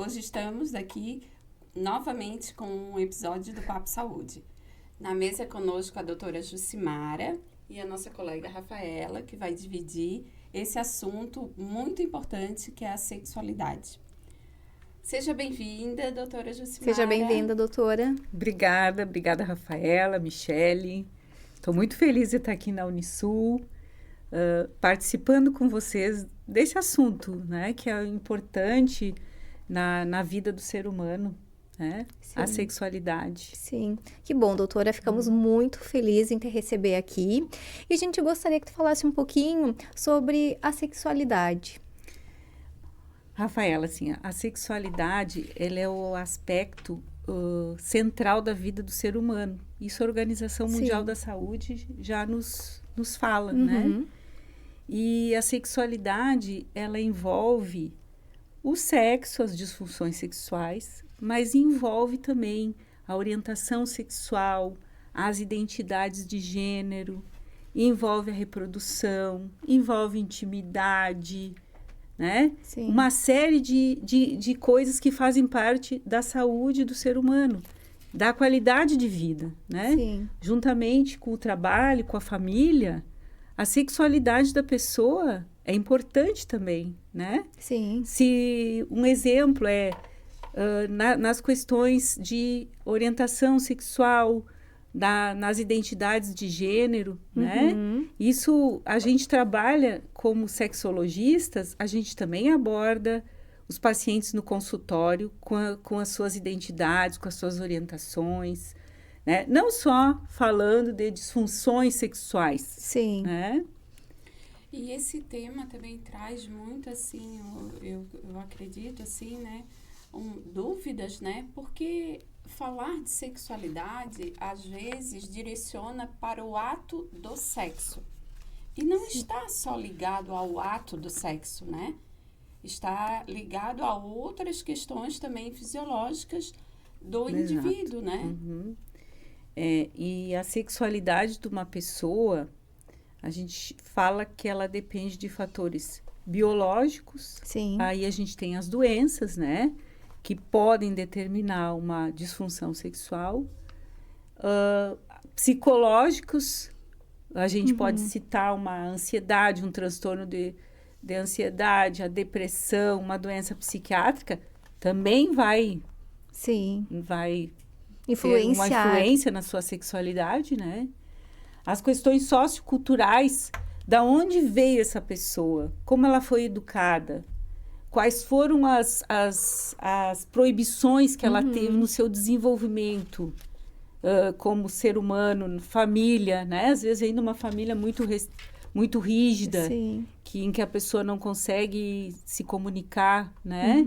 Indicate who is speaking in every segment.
Speaker 1: Hoje estamos aqui novamente com um episódio do Papo Saúde. Na mesa conosco a doutora Jucimara e a nossa colega Rafaela, que vai dividir esse assunto muito importante que é a sexualidade. Seja bem-vinda, doutora Jucimara.
Speaker 2: Seja bem-vinda, doutora.
Speaker 3: Obrigada, Rafaela, Michele. Estou muito feliz de estar aqui na Unisul, participando com vocês desse assunto, né, que é importante na vida do ser humano, né? A sexualidade.
Speaker 2: Sim, que bom, doutora. Ficamos muito felizes em te receber aqui. E a gente gostaria que tu falasse um pouquinho sobre a sexualidade.
Speaker 3: Rafaela, assim, a sexualidade, ela é o aspecto central da vida do ser humano. Isso a Organização Mundial da Saúde já nos fala, né? E a sexualidade, ela envolve o sexo, as disfunções sexuais, mas envolve também a orientação sexual, as identidades de gênero, envolve a reprodução, envolve intimidade, né?
Speaker 2: Sim.
Speaker 3: Uma série de coisas que fazem parte da saúde do ser humano, da qualidade de vida, né?
Speaker 2: Sim.
Speaker 3: Juntamente com o trabalho, com a família, a sexualidade da pessoa é importante também, né?
Speaker 2: Sim.
Speaker 3: Se um exemplo é nas questões de orientação sexual, nas identidades de gênero, né? Isso a gente trabalha como sexologistas, a gente também aborda os pacientes no consultório com as suas identidades, com as suas orientações, né? Não só falando de disfunções sexuais.
Speaker 2: Sim.
Speaker 3: Né?
Speaker 1: E esse tema também traz muito, assim, eu acredito, assim, né? Dúvidas, né? Porque falar de sexualidade, às vezes, direciona para o ato do sexo. E não está só ligado ao ato do sexo, né? Está ligado a outras questões também fisiológicas do indivíduo, né?
Speaker 3: E a sexualidade de uma pessoa, a gente fala que ela depende de fatores biológicos.
Speaker 2: Sim.
Speaker 3: Aí a gente tem as doenças, né? Que podem determinar uma disfunção sexual. Psicológicos, a gente pode citar uma ansiedade, um transtorno de ansiedade, a depressão, uma doença psiquiátrica, também vai
Speaker 2: influenciar.
Speaker 3: ter uma influência na sua sexualidade, né? As questões socioculturais, da onde veio essa pessoa, como ela foi educada, quais foram as proibições que ela teve no seu desenvolvimento como ser humano, família, né? Às vezes ainda uma família muito rígida, em que a pessoa não consegue se comunicar, né?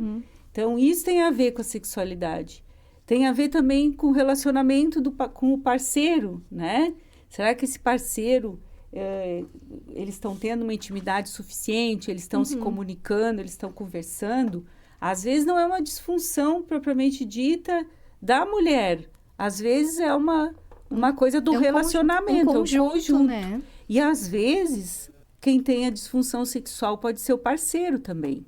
Speaker 3: Então, isso tem a ver com a sexualidade. Tem a ver também com o relacionamento com o parceiro, né? Será que esse parceiro, eles estão tendo uma intimidade suficiente, eles estão se comunicando, eles estão conversando? Às vezes não é uma disfunção propriamente dita da mulher. Às vezes é uma coisa do relacionamento,
Speaker 2: um conjunto, né?
Speaker 3: E às vezes, quem tem a disfunção sexual pode ser o parceiro também,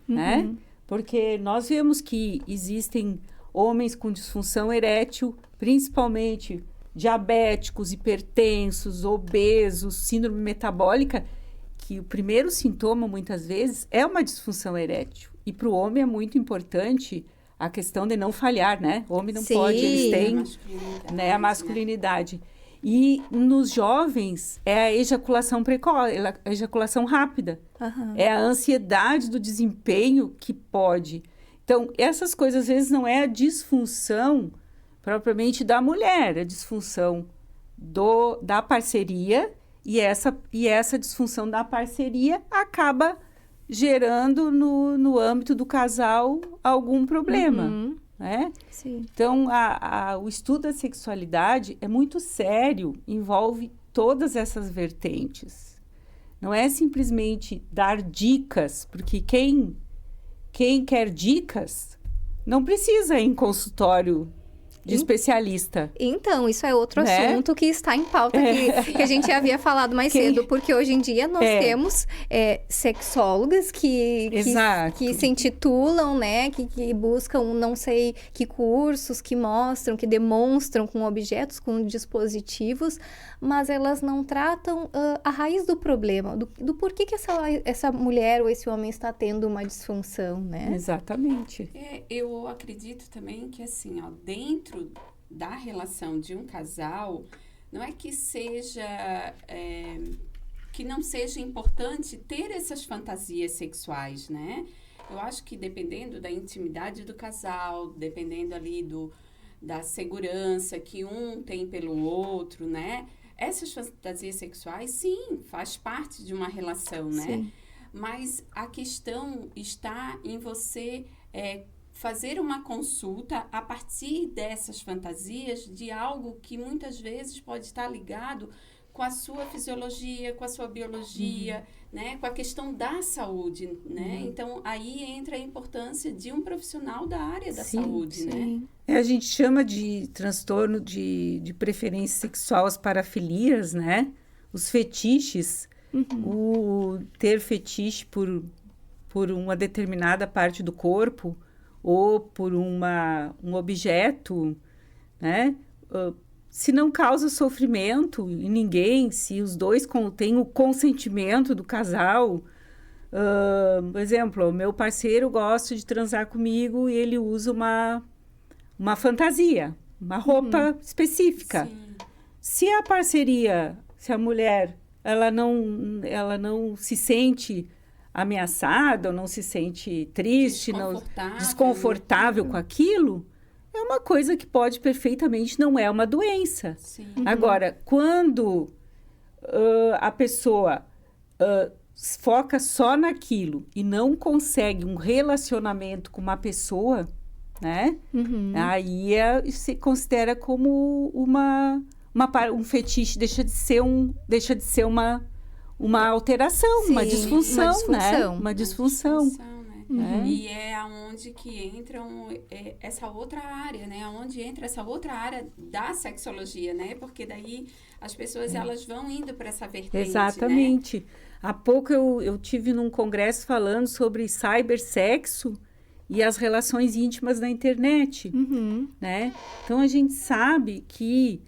Speaker 3: né? Porque nós vemos que existem homens com disfunção erétil, principalmente diabéticos, hipertensos, obesos, síndrome metabólica, que o primeiro sintoma, muitas vezes, é uma disfunção erétil. E para o homem é muito importante a questão de não falhar, né? O homem não pode, eles têm a masculinidade. E nos jovens é a ejaculação precoce, a ejaculação rápida. É a ansiedade do desempenho que pode. Então, essas coisas, às vezes, não é a disfunção propriamente da mulher, a disfunção da parceria, e essa disfunção da parceria acaba gerando no âmbito do casal algum problema, né?
Speaker 2: Sim.
Speaker 3: Então, o estudo da sexualidade é muito sério, envolve todas essas vertentes. Não é simplesmente dar dicas, porque quem quer dicas não precisa ir em consultório de especialista.
Speaker 2: Então, isso é outro assunto que está em pauta, que a gente havia falado mais cedo, porque hoje em dia nós temos sexólogas que se intitulam, né, que buscam não sei que cursos, que mostram, que demonstram com objetos, com dispositivos, mas elas não tratam a raiz do problema, do porquê que essa mulher ou esse homem está tendo uma disfunção, né?
Speaker 3: Exatamente.
Speaker 1: Eu acredito também que, assim, ó, dentro da relação de um casal, não é que que não seja importante ter essas fantasias sexuais, né? Eu acho que dependendo da intimidade do casal, dependendo ali da segurança que um tem pelo outro, né? Essas fantasias sexuais, sim, faz parte de uma relação, né?
Speaker 2: Sim.
Speaker 1: Mas a questão está em você fazer uma consulta a partir dessas fantasias de algo que muitas vezes pode estar ligado com a sua fisiologia, com a sua biologia, né? Com a questão da saúde, né? Então, aí entra a importância de um profissional da área da saúde, né?
Speaker 3: A gente chama de transtorno de preferência sexual as parafilias, né? Os fetiches. O ter fetiche por uma determinada parte do corpo ou por um objeto, né? Se não causa sofrimento em ninguém, se os dois têm o consentimento do casal. Por exemplo, o meu parceiro gosta de transar comigo e ele usa uma fantasia, uma roupa específica.
Speaker 1: Sim.
Speaker 3: Se a mulher ela não se sente ameaçada, ou não se sente triste, desconfortável com aquilo, é uma coisa que pode perfeitamente, não é uma doença.
Speaker 1: Sim.
Speaker 3: Agora, quando a pessoa foca só naquilo e não consegue um relacionamento com uma pessoa, né? Aí se considera como um fetiche, deixa de ser uma alteração,
Speaker 2: Sim,
Speaker 3: uma disfunção, né?
Speaker 1: Uma disfunção, né? E é aonde que entra essa outra área, né? Aonde entra essa outra área da sexologia, né? Porque daí as pessoas elas vão indo para essa vertente,
Speaker 3: Exatamente.
Speaker 1: Né?
Speaker 3: Há pouco eu tive num congresso falando sobre cybersexo e as relações íntimas na internet, né? Então, a gente sabe que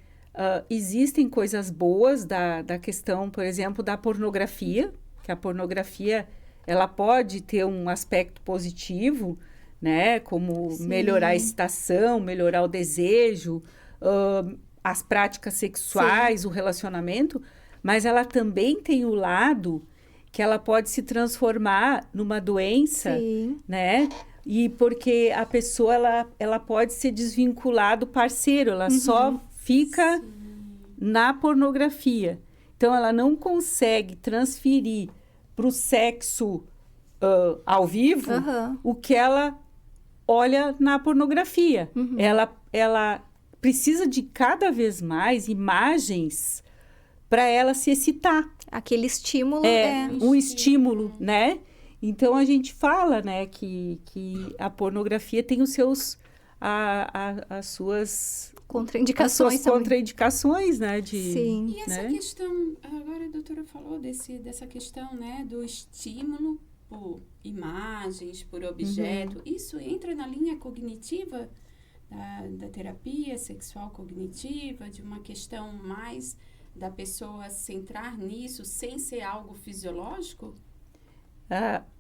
Speaker 3: existem coisas boas da questão, por exemplo, da pornografia, que a pornografia, ela pode ter um aspecto positivo, né? Como melhorar a excitação, melhorar o desejo, as práticas sexuais, o relacionamento, mas ela também tem o lado que ela pode se transformar numa doença, né? E porque a pessoa, ela pode se desvincular do parceiro, ela só fica na pornografia. Então, ela não consegue transferir para o sexo ao vivo o que ela olha na pornografia. Ela precisa de cada vez mais imagens para ela se excitar.
Speaker 2: Aquele estímulo
Speaker 3: um estímulo, né? Então, a gente fala, né, que a pornografia tem as suas contraindicações, né?
Speaker 1: Sim. E essa questão, agora a doutora falou dessa questão, né, do estímulo por imagens, por objeto. Isso entra na linha cognitiva da terapia sexual cognitiva, de uma questão mais da pessoa centrar nisso sem ser algo fisiológico?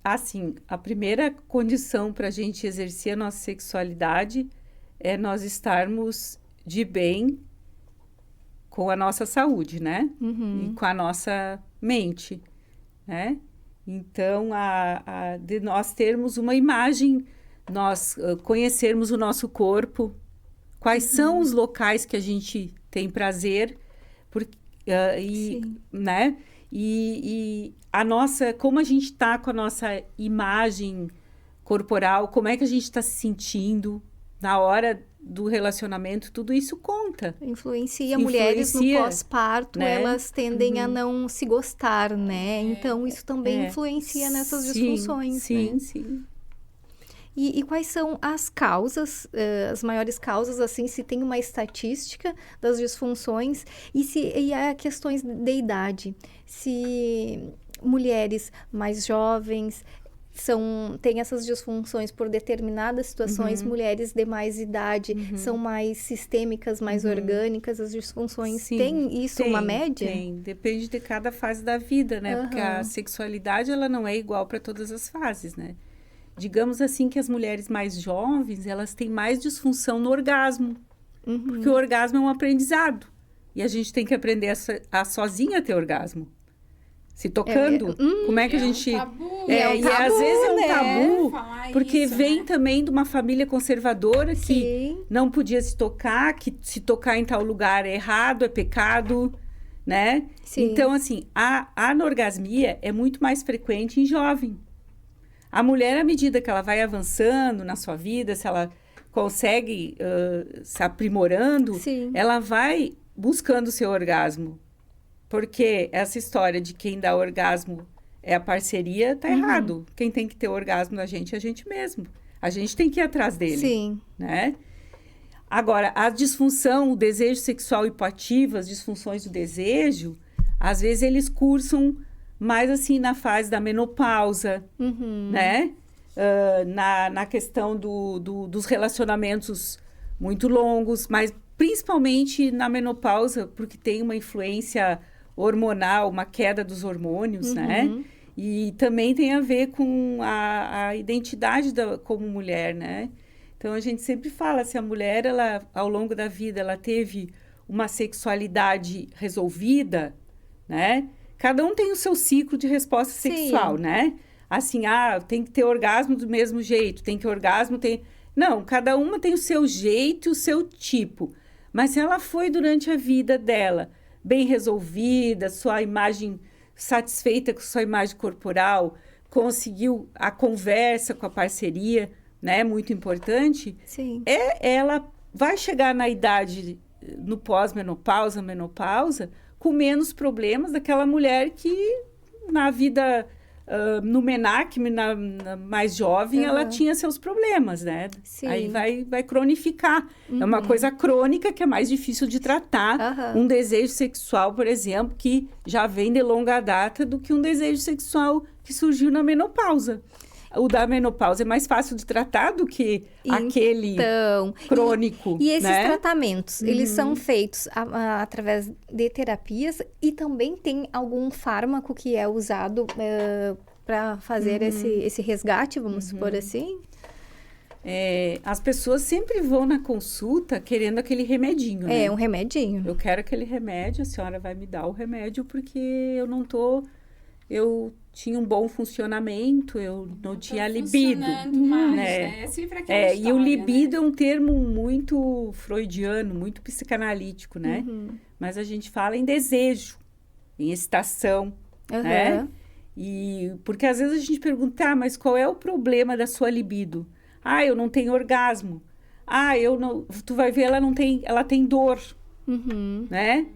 Speaker 3: Assim, a primeira condição para a gente exercer a nossa sexualidade é nós estarmos de bem com a nossa saúde, né? E com a nossa mente, né? Então, de nós termos uma imagem, nós conhecermos o nosso corpo, quais são os locais que a gente tem prazer, né? E a nossa, como a gente está com a nossa imagem corporal, como é que a gente está se sentindo na hora do relacionamento, tudo isso conta.
Speaker 2: Influencia mulheres no pós-parto, né? Elas tendem a não se gostar, né? Então, isso também influencia nessas disfunções, né?
Speaker 3: Sim.
Speaker 2: E quais são as causas, as maiores causas, assim, se tem uma estatística das disfunções e há questões de idade. Se mulheres mais jovens têm essas disfunções por determinadas situações, mulheres de mais idade são mais sistêmicas, mais orgânicas, as disfunções. Sim, tem isso uma média?
Speaker 3: Tem, depende de cada fase da vida, né? Porque a sexualidade, ela não é igual para todas as fases, né? Digamos assim que as mulheres mais jovens, elas têm mais disfunção no orgasmo. Porque o orgasmo é um aprendizado. E a gente tem que aprender a sozinha ter orgasmo. Se tocando. Como é que a gente...
Speaker 1: Um tabu.
Speaker 3: E às vezes é um tabu, porque
Speaker 1: isso,
Speaker 3: vem
Speaker 1: né?
Speaker 3: também de uma família conservadora que não podia se tocar, que se tocar em tal lugar é errado, é pecado, né?
Speaker 2: Sim.
Speaker 3: Então, assim, a anorgasmia é muito mais frequente em jovem. A mulher, à medida que ela vai avançando na sua vida, se ela consegue se aprimorando, ela vai buscando o seu orgasmo. Porque essa história de quem dá orgasmo é a parceria, tá errado. Quem tem que ter orgasmo na gente é a gente mesmo. A gente tem que ir atrás dele.
Speaker 2: Sim.
Speaker 3: Né? Agora, a disfunção, o desejo sexual hipoativo, as disfunções do desejo, às vezes eles cursam mais assim na fase da menopausa, né? Na questão dos relacionamentos muito longos, mas principalmente na menopausa, porque tem uma influência hormonal, uma queda dos hormônios, né? E também tem a ver com a identidade como mulher, né? Então, a gente sempre fala, se a mulher, ela, ao longo da vida, ela teve uma sexualidade resolvida, né? Cada um tem o seu ciclo de resposta sexual, né? Assim, tem que ter orgasmo do mesmo jeito, tem que orgasmo, tem... Não, cada uma tem o seu jeito e o seu tipo. Mas se ela foi durante a vida dela bem resolvida, sua imagem satisfeita com sua imagem corporal, conseguiu a conversa com a parceria, né? Muito importante.
Speaker 2: Sim.
Speaker 3: Ela vai chegar na idade, no pós-menopausa, menopausa, com menos problemas daquela mulher que na vida, no MENAC, na mais jovem, ela tinha seus problemas, né?
Speaker 2: Sim.
Speaker 3: Aí vai cronificar. É uma coisa crônica que é mais difícil de tratar. Um desejo sexual, por exemplo, que já vem de longa data do que um desejo sexual que surgiu na menopausa. O da menopausa é mais fácil de tratar do que aquele crônico.
Speaker 2: E esses
Speaker 3: né?
Speaker 2: tratamentos, eles são feitos através de terapias e também tem algum fármaco que é usado para fazer esse resgate, vamos supor assim?
Speaker 3: As pessoas sempre vão na consulta querendo aquele remedinho, né?
Speaker 2: É, um remedinho.
Speaker 3: Eu quero aquele remédio, a senhora vai me dar o remédio porque eu não tô... Eu tinha um bom funcionamento, eu não tinha libido.
Speaker 1: Mais, né? É sempre aquela história,
Speaker 3: e o libido,
Speaker 1: né?
Speaker 3: é um termo muito freudiano, muito psicanalítico, né? Mas a gente fala em desejo, em excitação, né? E porque às vezes a gente pergunta, mas qual é o problema da sua libido? Eu não tenho orgasmo. Eu não... Tu vai ver, ela tem dor, né?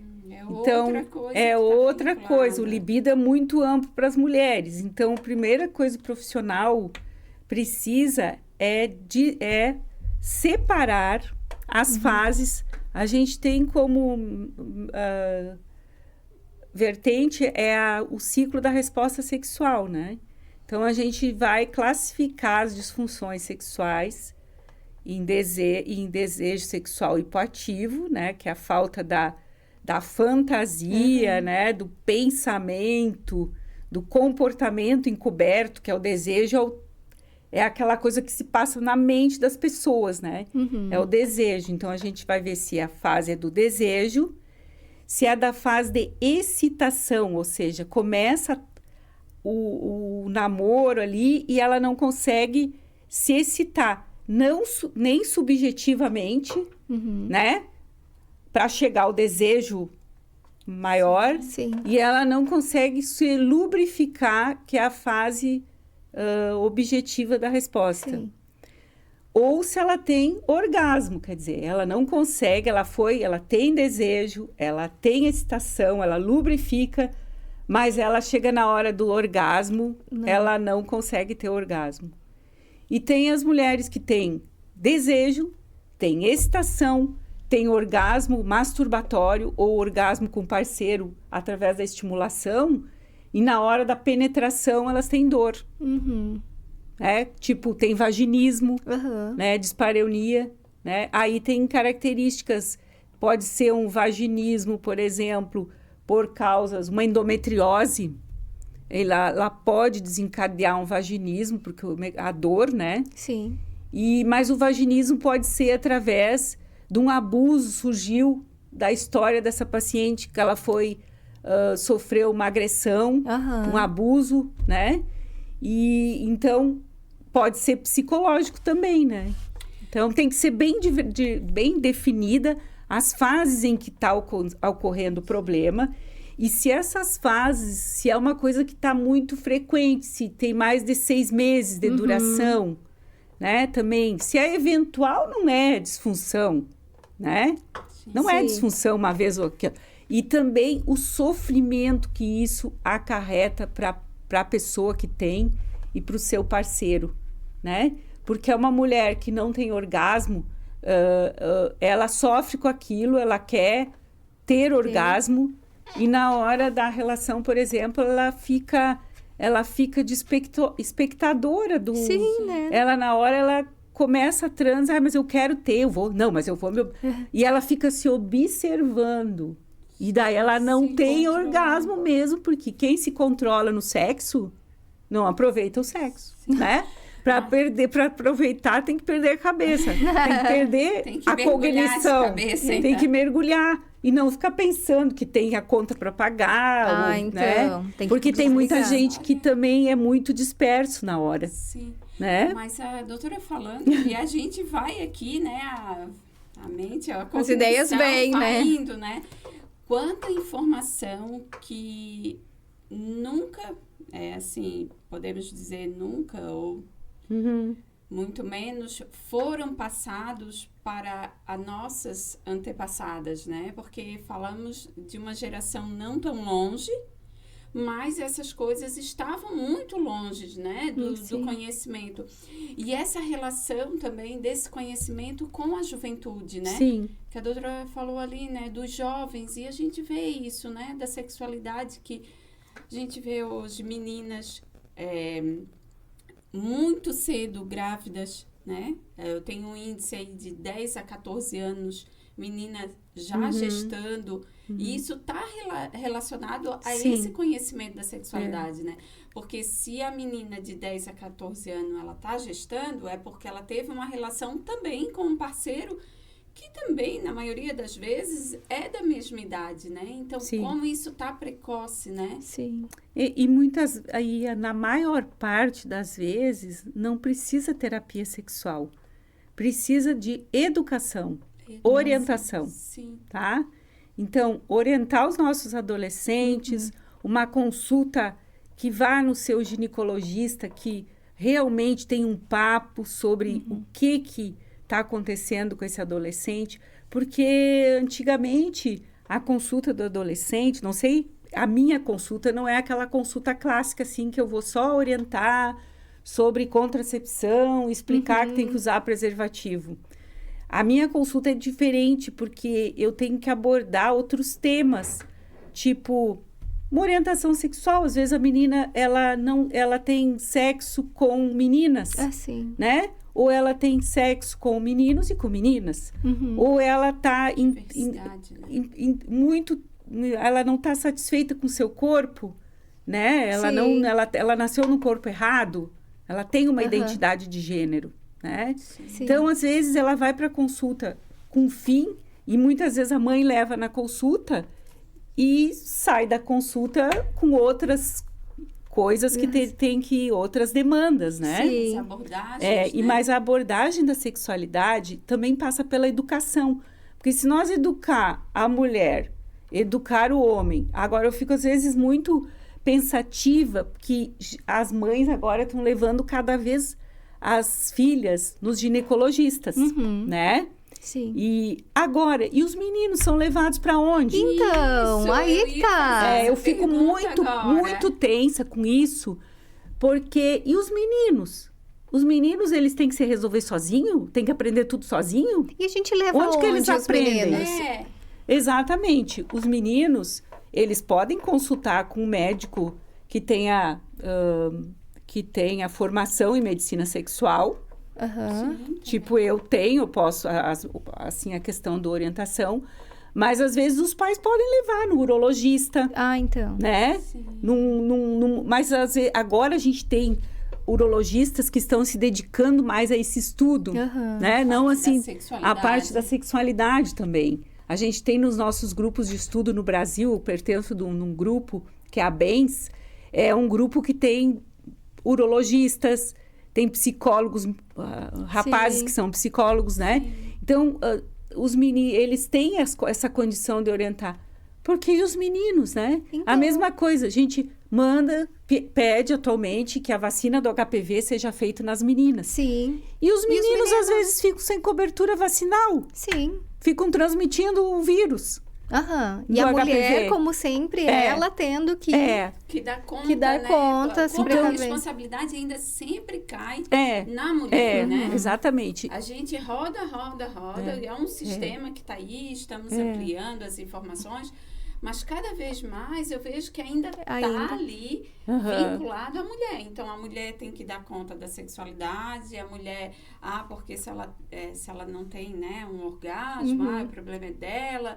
Speaker 3: Então, é outra coisa. O libido é muito amplo para as mulheres. Então, a primeira coisa profissional precisa é separar as fases. A gente tem como vertente o ciclo da resposta sexual, né? Então, a gente vai classificar as disfunções sexuais em desejo sexual hipoativo, né? Que é a falta da fantasia, né? Do pensamento, do comportamento encoberto, que é o desejo, é aquela coisa que se passa na mente das pessoas, né? É o desejo. Então, a gente vai ver se a fase é do desejo, se é da fase de excitação, ou seja, começa o namoro ali e ela não consegue se excitar, nem subjetivamente, né? Para chegar ao desejo maior.
Speaker 2: Sim.
Speaker 3: E ela não consegue se lubrificar, que é a fase objetiva da resposta.
Speaker 2: Sim.
Speaker 3: Ou se ela tem orgasmo, quer dizer, ela não consegue, ela tem desejo, ela tem excitação, ela lubrifica, mas ela chega na hora do orgasmo, ela não consegue ter orgasmo. E tem as mulheres que têm desejo, têm excitação, têm orgasmo masturbatório ou orgasmo com parceiro através da estimulação, e na hora da penetração elas têm dor. Tipo, tem vaginismo, né? Dispareunia, né? Aí tem características, pode ser um vaginismo, por exemplo, por causas, uma endometriose, ela pode desencadear um vaginismo, porque a dor, né?
Speaker 2: Sim.
Speaker 3: Mas o vaginismo pode ser através de um abuso, surgiu da história dessa paciente, que ela sofreu uma agressão, um abuso, né? E então pode ser psicológico também, né? Então tem que ser bem definida as fases em que está ocorrendo o problema. E se essas fases, se é uma coisa que está muito frequente, se tem mais de 6 meses de duração, né? Também, se é eventual, não é disfunção, né? Não é disfunção uma vez ou outra. E também o sofrimento que isso acarreta para a pessoa que tem e para o seu parceiro, né? Porque é uma mulher que não tem orgasmo, ela sofre com aquilo, ela quer ter orgasmo, e na hora da relação, por exemplo, ela fica de espectadora do...
Speaker 2: Sim, né?
Speaker 3: Ela, na hora, ela começa a transar, mas eu quero ter, eu vou... Não, mas eu vou... E ela fica se observando. E daí ela não tem orgasmo mesmo, porque quem se controla no sexo não aproveita o sexo, né? Para aproveitar, tem que perder a cabeça. Tem que perder a cognição. Tem que mergulhar. E não ficar pensando que tem a conta para pagar, né? Porque tem muita gente que também é muito disperso na hora.
Speaker 1: Sim.
Speaker 3: Né?
Speaker 1: Mas a doutora falando, e a gente vai aqui, né? A mente, a
Speaker 2: as ideias vêm, né?
Speaker 1: Indo, né? Quanta informação que nunca, podemos dizer nunca, ou muito menos, foram passados para as nossas antepassadas, né? Porque falamos de uma geração não tão longe, mas essas coisas estavam muito longe, né? Do conhecimento. E essa relação também desse conhecimento com a juventude, né?
Speaker 3: Sim.
Speaker 1: Que a doutora falou ali, né? Dos jovens, e a gente vê isso, né? Da sexualidade, que a gente vê hoje meninas muito cedo grávidas, né? Eu tenho um índice aí de 10 a 14 anos, menina já gestando, e isso está relacionado a esse conhecimento da sexualidade, né? Porque se a menina de 10 a 14 anos ela está gestando, é porque ela teve uma relação também com um parceiro que também, na maioria das vezes, é da mesma idade, né? Então, como isso está precoce, né?
Speaker 3: Sim. E na maior parte das vezes, não precisa terapia sexual. Precisa de educação, orientação, tá? Então, orientar os nossos adolescentes, uma consulta que vá no seu ginecologista, que realmente tem um papo sobre o que está acontecendo com esse adolescente, porque antigamente a consulta do adolescente, não sei, a minha consulta não é aquela consulta clássica, assim, que eu vou só orientar sobre contracepção, explicar que tem que usar preservativo. A minha consulta é diferente, porque eu tenho que abordar outros temas, tipo uma orientação sexual. Às vezes a menina, ela tem sexo com meninas, né? Ou ela tem sexo com meninos e com meninas. Ou ela está ela não está satisfeita com o seu corpo, né? Ela nasceu num corpo errado. Ela tem uma identidade de gênero, né? Então, às vezes, ela vai para a consulta com fim, e muitas vezes a mãe leva na consulta e sai da consulta com outras coisas que tem outras demandas, né?
Speaker 1: Sim. Abordagens, né?
Speaker 3: Mas a abordagem da sexualidade também passa pela educação. Porque se nós educar a mulher, educar o homem... Agora, eu fico, às vezes, muito pensativa que as mães agora estão levando cada vez as filhas nos ginecologistas, né?
Speaker 2: Sim.
Speaker 3: E agora, e os meninos são levados para onde?
Speaker 2: Então,
Speaker 1: Isso,
Speaker 2: aí que tá.
Speaker 3: Eu fico muito tensa com isso, porque... E os meninos? Os meninos, eles têm que se resolver sozinho? Tem que aprender tudo sozinho?
Speaker 2: E a gente leva onde
Speaker 3: que eles aprendem? Exatamente. Os meninos, eles podem consultar com um médico que tenha formação em medicina sexual. Tipo, eu posso, assim, a questão da orientação. Mas, às vezes, os pais podem levar no urologista.
Speaker 2: Então.
Speaker 3: Né? Mas, agora a gente tem urologistas que estão se dedicando mais a esse estudo. Né? Não, assim, a parte da sexualidade também. A gente tem nos nossos grupos de estudo no Brasil, eu pertenço num grupo que é a BENS, é um grupo que tem urologistas, tem psicólogos, rapazes que são psicólogos, né? Sim. Então, os meninos, eles têm essa condição de orientar. Porque os meninos, né? Então... A mesma coisa, a gente pede atualmente que a vacina do HPV seja feita nas meninas.
Speaker 2: Sim.
Speaker 3: E os meninos, às vezes, ficam sem cobertura vacinal.
Speaker 2: Sim.
Speaker 3: Ficam transmitindo o vírus.
Speaker 2: E a mulher, como sempre, ela tendo que
Speaker 1: dar conta,
Speaker 2: que dar conta,
Speaker 1: se precaver. A responsabilidade ainda sempre cai na mulher, né?
Speaker 3: Exatamente.
Speaker 1: A gente roda, é um sistema que está aí, estamos ampliando as informações, mas cada vez mais eu vejo que ainda está ali vinculado à mulher. Então, a mulher tem que dar conta da sexualidade, a mulher, porque se ela não tem, né, um orgasmo, o problema é dela,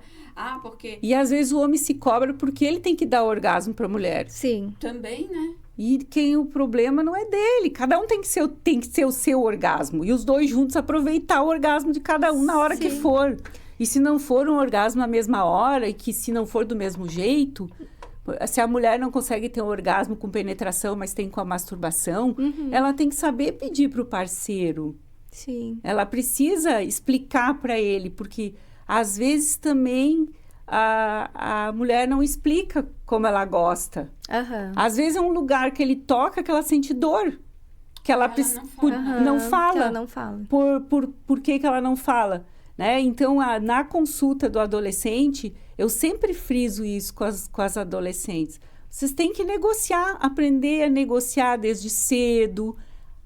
Speaker 1: porque... E,
Speaker 3: às vezes, o homem se cobra porque ele tem que dar orgasmo para a mulher.
Speaker 2: Sim.
Speaker 1: Também, né?
Speaker 3: E o problema não é dele. Cada um tem que ser o seu orgasmo. E os dois juntos aproveitar o orgasmo de cada um na hora que for. E se não for um orgasmo na mesma hora, e que se não for do mesmo jeito, se a mulher não consegue ter um orgasmo com penetração, mas tem com a masturbação, ela tem que saber pedir para o parceiro.
Speaker 2: Sim.
Speaker 3: Ela precisa explicar para ele, porque às vezes também a mulher não explica como ela gosta. Às vezes é um lugar que ele toca que ela sente dor. Que ela não fala.
Speaker 2: Que ela não fala.
Speaker 3: Por que ela não fala? Né? Então, na consulta do adolescente, eu sempre friso isso com as adolescentes. Vocês têm que negociar, aprender a negociar desde cedo,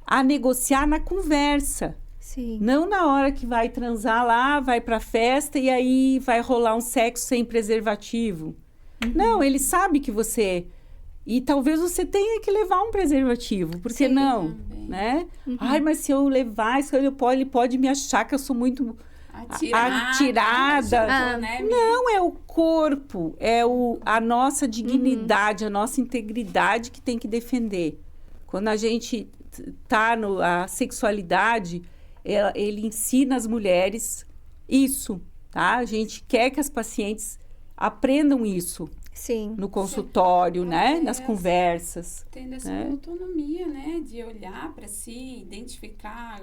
Speaker 3: a negociar na conversa.
Speaker 2: Sim.
Speaker 3: Não na hora que vai transar lá, vai pra festa e aí vai rolar um sexo sem preservativo. Não, ele sabe que você... E talvez você tenha que levar um preservativo, por que não? Né? Mas se eu levar, ele pode me achar que eu sou muito... atirada. Não, é o corpo, é a nossa dignidade, a nossa integridade que tem que defender. Quando a gente tá a sexualidade, ele ensina as mulheres isso, tá? A gente quer que as pacientes aprendam isso.
Speaker 2: Sim.
Speaker 3: No consultório, né? Nas conversas.
Speaker 1: Tendo essa autonomia, né? De olhar para si, identificar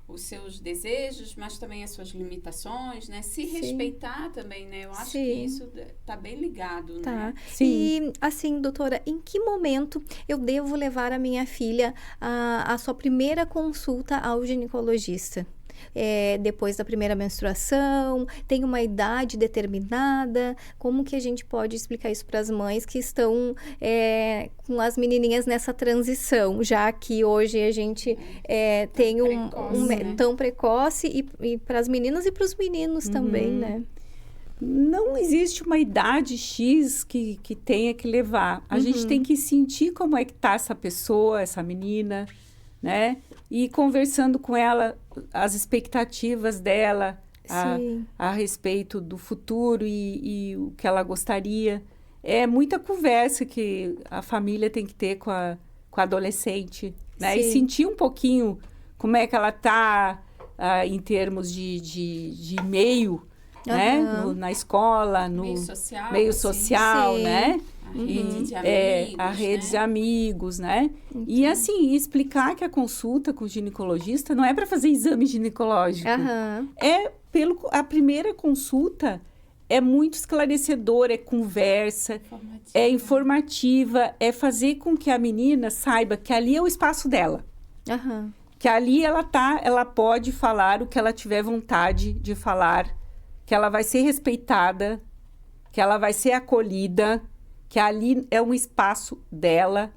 Speaker 1: os seus desejos, mas também as suas limitações, né? Se respeitar também, né? Eu acho que isso tá bem ligado, né?
Speaker 2: Sim. E, assim, doutora, em que momento eu devo levar a minha filha à sua primeira consulta ao ginecologista? Depois da primeira menstruação? Tem uma idade determinada? Como que a gente pode explicar isso para as mães que estão com as menininhas nessa transição, já que hoje a gente tem tão precoce e para as meninas e para os meninos também, né?
Speaker 3: Não existe uma idade X que tenha que levar. A gente tem que sentir como é que tá essa pessoa, essa menina, né? E conversando com ela, as expectativas dela a respeito do futuro e o que ela gostaria. É muita conversa que a família tem que ter com a adolescente, né? E sentir um pouquinho como é que ela está em termos de meio, né? Na escola, no meio social, né? A rede de amigos, né? E assim, explicar que a consulta com o ginecologista não é para fazer exame ginecológico. A primeira consulta é muito esclarecedora, é conversa, é informativa, é fazer com que a menina saiba que ali é o espaço dela. Que ali ela pode falar o que ela tiver vontade de falar, que ela vai ser respeitada, que ela vai ser acolhida, que ali é um espaço dela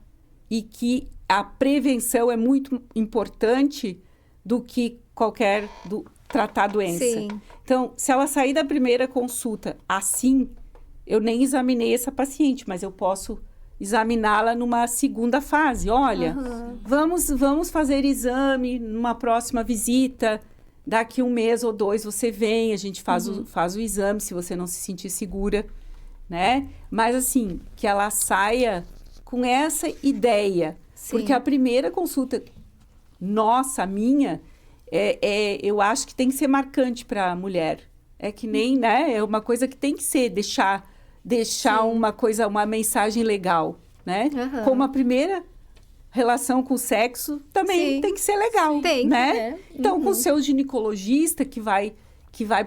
Speaker 3: e que a prevenção é muito importante do que qualquer tratar a doença.
Speaker 2: Sim.
Speaker 3: Então, se ela sair da primeira consulta assim, eu nem examinei essa paciente, mas eu posso examiná-la numa segunda fase. Olha, vamos fazer exame numa próxima visita. Daqui 1 mês ou 2 você vem, a gente faz o exame se você não se sentir segura, né? Mas assim, que ela saia com essa ideia.
Speaker 2: Sim.
Speaker 3: Porque a primeira consulta, nossa, minha, eu acho que tem que ser marcante para a mulher. É que nem, né? É uma coisa que tem que ser, deixar uma mensagem legal, né? Como a primeira relação com o sexo também tem que ser legal, né? Então, com o seu ginecologista que vai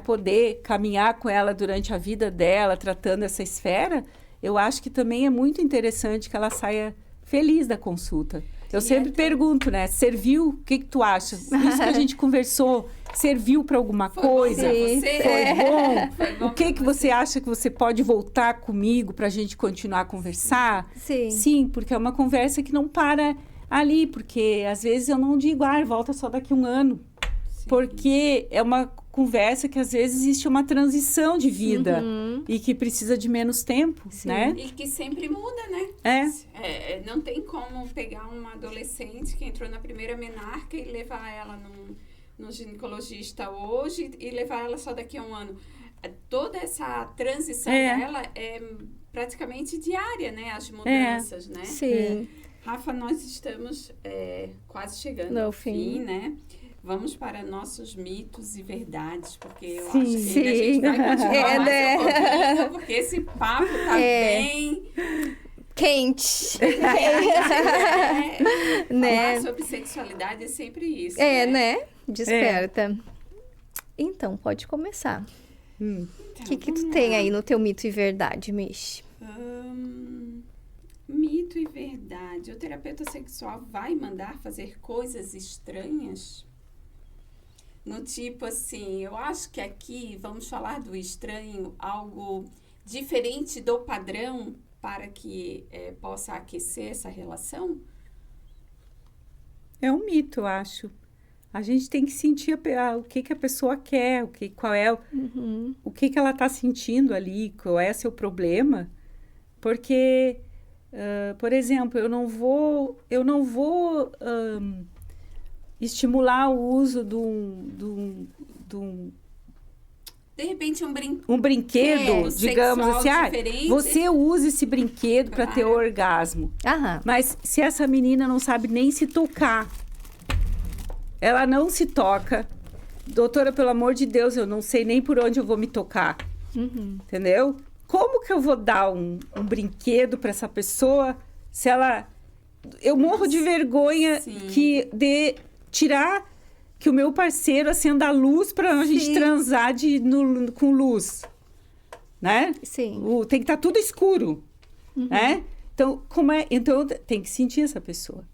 Speaker 3: poder caminhar com ela durante a vida dela, tratando essa esfera, eu acho que também é muito interessante que ela saia feliz da consulta. Eu sempre pergunto, né? Serviu? O que tu acha? Isso que a gente conversou, serviu para alguma coisa? Foi bom? O que você acha que você pode voltar comigo para a gente continuar a conversar? Sim, porque é uma conversa que não para ali, porque às vezes eu não digo, volta só daqui 1 ano. Porque é uma conversa que às vezes existe uma transição de vida e que precisa de menos tempo, né?
Speaker 1: E que sempre muda, né? Não tem como pegar uma adolescente que entrou na primeira menarca e levar ela no ginecologista hoje e levar ela só daqui a 1 ano. Toda essa transição dela é praticamente diária, né? As mudanças, né?
Speaker 2: Sim.
Speaker 1: Rafa, nós estamos quase chegando ao fim, né? Vamos para nossos mitos e verdades, porque eu acho que a gente vai continuar mais um pouquinho, porque esse papo tá bem...
Speaker 2: quente.
Speaker 1: Falar sobre sexualidade é sempre isso.
Speaker 2: Né? Desperta. Então, pode começar. O que tu tem aí no teu mito e verdade, Mish?
Speaker 1: Mito e verdade. O terapeuta sexual vai mandar fazer coisas estranhas? No tipo assim, eu acho que aqui vamos falar do estranho, algo diferente do padrão para que possa aquecer essa relação?
Speaker 3: É um mito, eu acho. A gente tem que sentir o que a pessoa quer, o que ela está sentindo ali, qual é seu problema. Porque, por exemplo, eu não vou estimular o uso de
Speaker 1: repente
Speaker 3: um brinquedo, digamos assim, você usa esse brinquedo para ter orgasmo. Mas se essa menina não sabe nem se tocar, ela não se toca, doutora, pelo amor de Deus, eu não sei nem por onde eu vou me tocar, entendeu? Como que eu vou dar um brinquedo para essa pessoa se ela... Eu morro de vergonha de tirar que o meu parceiro acenda a luz para a gente transar com luz, né?
Speaker 2: Sim.
Speaker 3: Tem que estar tudo escuro, né? Então, Então, tem que sentir essa pessoa.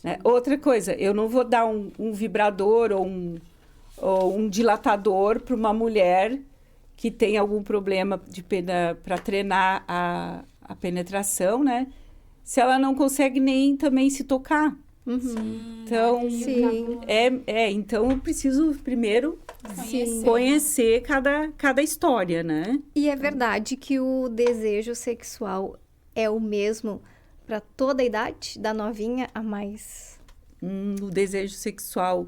Speaker 3: Né? Outra coisa, eu não vou dar um vibrador ou um dilatador para uma mulher que tem algum problema para treinar a penetração, né? Se ela não consegue nem também se tocar. Então, então eu preciso primeiro conhecer cada história, né?
Speaker 2: E é verdade que o desejo sexual é o mesmo para toda a idade, da novinha a mais?
Speaker 3: O desejo sexual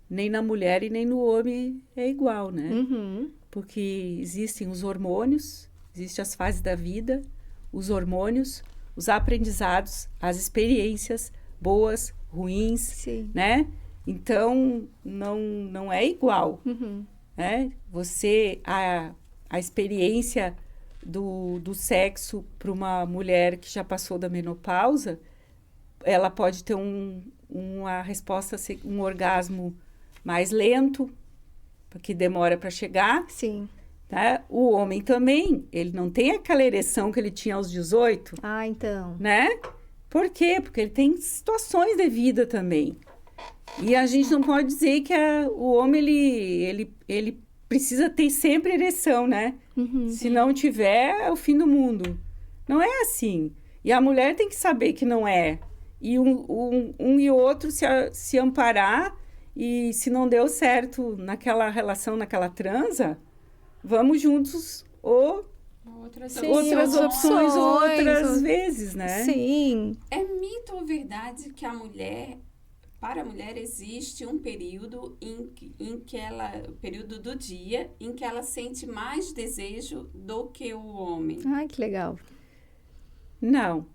Speaker 3: nem na mulher e nem no homem é igual, né? Porque existem os hormônios, existem as fases da vida, os hormônios, os aprendizados, as experiências boas, ruins, né? Então, não é igual, né? A experiência do sexo para uma mulher que já passou da menopausa, ela pode ter uma resposta, um orgasmo mais lento, porque demora para chegar. Tá? O homem também, ele não tem aquela ereção que ele tinha aos 18.
Speaker 2: Então.
Speaker 3: Né? Por quê? Porque ele tem situações de vida também. E a gente não pode dizer que o homem, ele precisa ter sempre ereção, né? Se não tiver, é o fim do mundo. Não é assim. E a mulher tem que saber que não é. e um e outro se amparar, e se não deu certo naquela relação, naquela transa, vamos juntos outras opções outras vezes, né?
Speaker 2: Sim.
Speaker 1: É mito ou verdade que para a mulher existe um período período do dia em que ela sente mais desejo do que o homem?
Speaker 2: Ai, que legal.
Speaker 3: Não.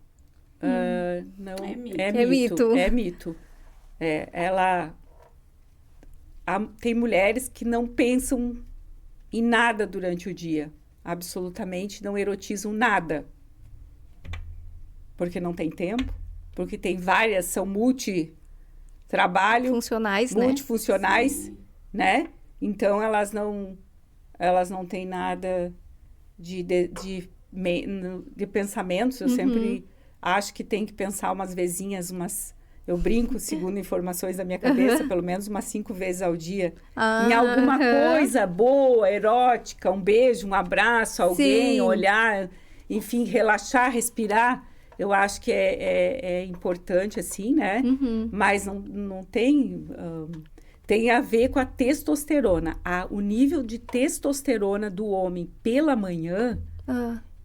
Speaker 3: Não.
Speaker 1: É mito.
Speaker 3: É mito. Tem mulheres que não pensam em nada durante o dia. Absolutamente não erotizam nada. Porque não tem tempo. Porque tem várias, são multifuncionais, né? Então, elas não têm nada de pensamentos. Eu sempre acho que tem que pensar umas vezinhas, eu brinco, segundo informações da minha cabeça, pelo menos umas 5 vezes ao dia, em alguma coisa boa, erótica, um beijo, um abraço, alguém, olhar, enfim, relaxar, respirar. Eu acho que é importante, assim, né? Mas não tem... tem a ver com a testosterona. O nível de testosterona do homem pela manhã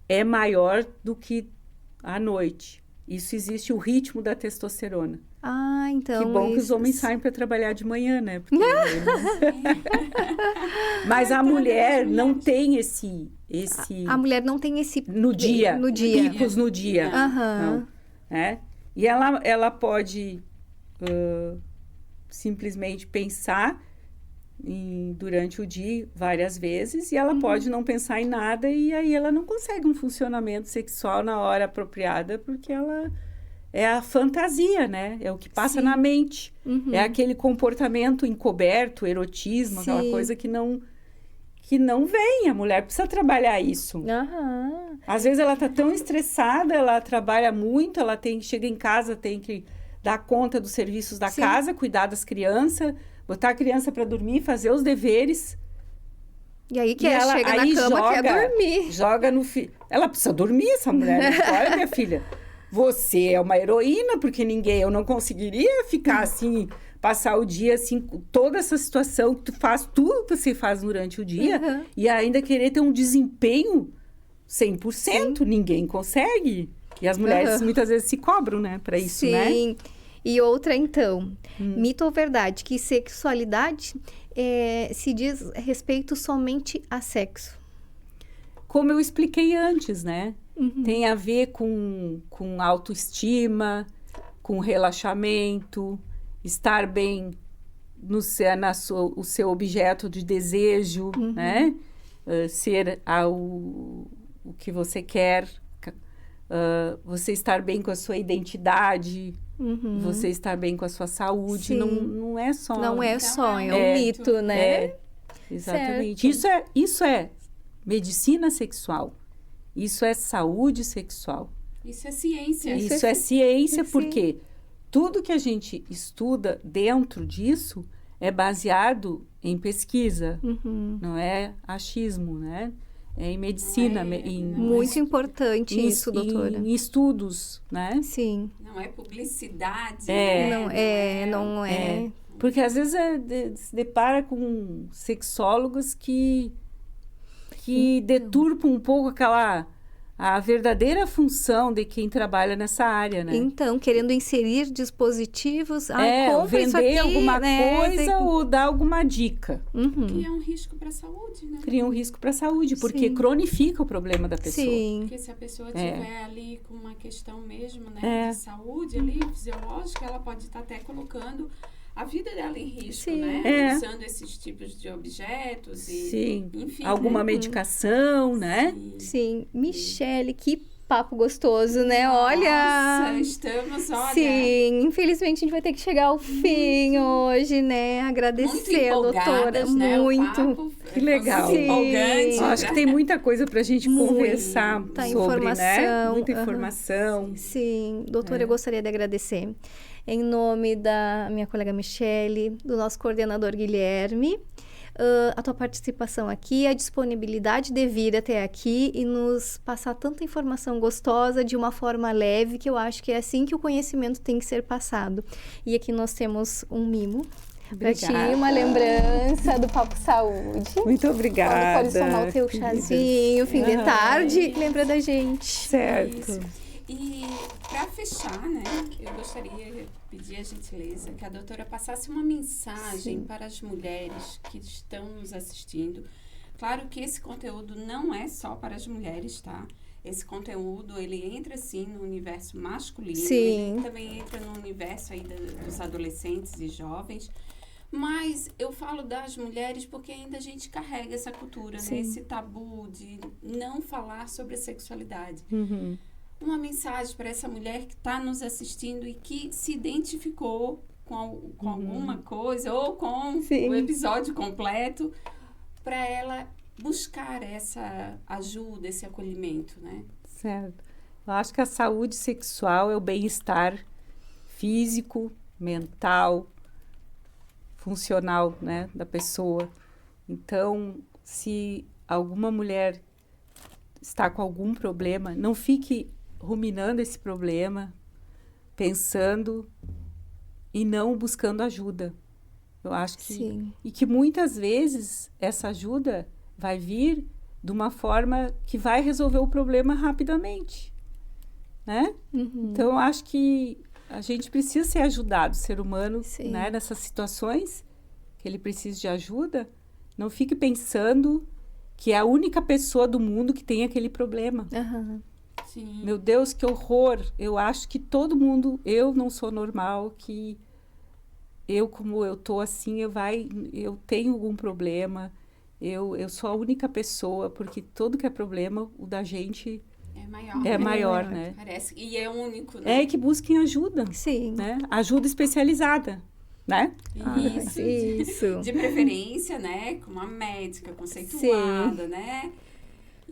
Speaker 3: é maior do que à noite. Isso existe o ritmo da testosterona.
Speaker 2: Então...
Speaker 3: Que bom que os homens saem para trabalhar de manhã, né? Porque mas a mulher não tem esse...
Speaker 2: A mulher não tem esse...
Speaker 3: No dia. Picos no dia.
Speaker 2: Não,
Speaker 3: né? E ela pode simplesmente pensar durante o dia várias vezes, e ela pode não pensar em nada, e aí ela não consegue um funcionamento sexual na hora apropriada, porque ela... É a fantasia, né? É o que passa na mente. É aquele comportamento encoberto, erotismo, aquela coisa que não vem. A mulher precisa trabalhar isso. Às vezes ela tá tão estressada, ela trabalha muito, chega em casa, tem que dar conta dos serviços da casa, cuidar das crianças, botar a criança para dormir, fazer os deveres.
Speaker 2: E aí ela chega na cama, quer dormir.
Speaker 3: Joga no filho. Ela precisa dormir, essa mulher. Olha, minha filha... Você é uma heroína, porque eu não conseguiria ficar assim, passar o dia assim, com toda essa situação que tu faz, tudo que você faz durante o dia, e ainda querer ter um desempenho 100%, ninguém consegue. E as mulheres muitas vezes se cobram, né, para isso, né?
Speaker 2: Sim. E outra, então, mito ou verdade, que sexualidade se diz respeito somente a sexo?
Speaker 3: Como eu expliquei antes, né? Tem a ver com autoestima, com relaxamento, estar bem o seu objeto de desejo, né? Ser o que você quer, você estar bem com a sua identidade, você estar bem com a sua saúde, não é só...
Speaker 2: Não é só, é um mito, né?
Speaker 3: Exatamente. Isso é medicina sexual. Isso é saúde sexual.
Speaker 1: Isso é ciência.
Speaker 3: Isso é ciência, porque tudo que a gente estuda dentro disso é baseado em pesquisa, não é achismo, né? É em medicina.
Speaker 2: Muito importante isso, doutora.
Speaker 3: Em estudos, né?
Speaker 2: Sim.
Speaker 1: Não é publicidade.
Speaker 2: Não é.
Speaker 3: Porque às vezes se depara com sexólogos que deturpam um pouco a verdadeira função de quem trabalha nessa área, né?
Speaker 2: Então, querendo inserir dispositivos,
Speaker 3: vender
Speaker 2: isso aqui,
Speaker 3: alguma coisa ou dar alguma dica.
Speaker 1: Cria um risco para a saúde, né?
Speaker 3: Cria um risco para a saúde, porque cronifica o problema da pessoa.
Speaker 2: Sim.
Speaker 1: Porque se a pessoa estiver ali com uma questão mesmo, né, de saúde ali, fisiológica, ela pode estar até colocando a vida dela em risco, né? Usando esses tipos de objetos e, enfim,
Speaker 3: alguma medicação, né?
Speaker 2: Sim. Michele, que papo gostoso, né? Olha!
Speaker 1: Nossa, estamos,
Speaker 2: Sim, infelizmente a gente vai ter que chegar ao fim hoje, né? Agradecer, doutora.
Speaker 1: Né?
Speaker 2: Muito.
Speaker 3: Que legal.
Speaker 1: Empolgante.
Speaker 3: Acho que tem muita coisa pra gente conversar sobre,
Speaker 2: informação,
Speaker 3: né? Muita informação.
Speaker 2: Sim, doutora, eu gostaria de agradecer. Em nome da minha colega Michele, do nosso coordenador Guilherme, a tua participação aqui, a disponibilidade de vir até aqui e nos passar tanta informação gostosa de uma forma leve, que eu acho que é assim que o conhecimento tem que ser passado. E aqui nós temos um mimo para ti, uma lembrança do Papo Saúde.
Speaker 3: Muito obrigada.
Speaker 2: Pode tomar o teu chazinho, fim de tarde, lembra da gente.
Speaker 3: Certo.
Speaker 1: Isso. E para fechar, né, eu gostaria de pedir a gentileza que a doutora passasse uma mensagem para as mulheres que estão nos assistindo. Claro que esse conteúdo não é só para as mulheres, tá? Esse conteúdo, ele entra, sim, no universo masculino.
Speaker 2: Sim.
Speaker 1: Ele também entra no universo aí dos adolescentes e jovens. Mas eu falo das mulheres porque ainda a gente carrega essa cultura, né? Esse tabu de não falar sobre a sexualidade.
Speaker 3: Uhum.
Speaker 1: Uma mensagem para essa mulher que está nos assistindo e que se identificou com alguma coisa ou com o episódio completo, para ela buscar essa ajuda, esse acolhimento, né?
Speaker 3: Certo. Eu acho que a saúde sexual é o bem-estar físico, mental, funcional, né, da pessoa. Então, se alguma mulher está com algum problema, não fique ruminando esse problema, pensando e não buscando ajuda. Eu acho que...
Speaker 2: Sim.
Speaker 3: E que muitas vezes essa ajuda vai vir de uma forma que vai resolver o problema rapidamente, né?
Speaker 2: Uhum.
Speaker 3: Então, eu acho que a gente precisa ser ajudado, o ser humano, né? Nessas situações que ele precisa de ajuda. Não fique pensando que é a única pessoa do mundo que tem aquele problema.
Speaker 2: Uhum.
Speaker 1: Sim.
Speaker 3: Meu Deus, que horror! Eu acho que todo mundo... Eu não sou normal, que eu, como eu tô assim, eu tenho algum problema. Eu sou a única pessoa, porque todo que é problema, o da gente é maior, né?
Speaker 1: Parece, e é único, né?
Speaker 3: É que busquem ajuda.
Speaker 2: Sim.
Speaker 3: Né? Ajuda especializada, né?
Speaker 1: Isso. De preferência, né? Com uma médica conceituada, né?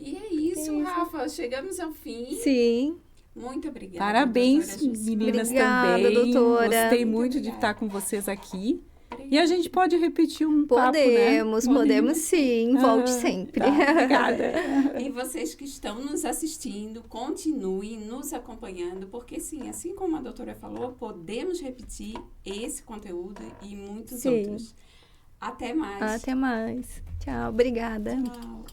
Speaker 1: E é isso, Rafa. Chegamos ao fim.
Speaker 2: Sim.
Speaker 1: Muito obrigada.
Speaker 3: Parabéns, meninas,
Speaker 2: obrigada,
Speaker 3: também.
Speaker 2: Doutora.
Speaker 3: Gostei muito de estar com vocês aqui. E a gente pode repetir um papo, né?
Speaker 2: Podemos sim. Volte sempre.
Speaker 3: Tá, obrigada.
Speaker 1: E vocês que estão nos assistindo, continuem nos acompanhando, porque sim, assim como a doutora falou, podemos repetir esse conteúdo e muitos outros. Até mais.
Speaker 2: Até mais. Tchau, obrigada.
Speaker 1: Tchau.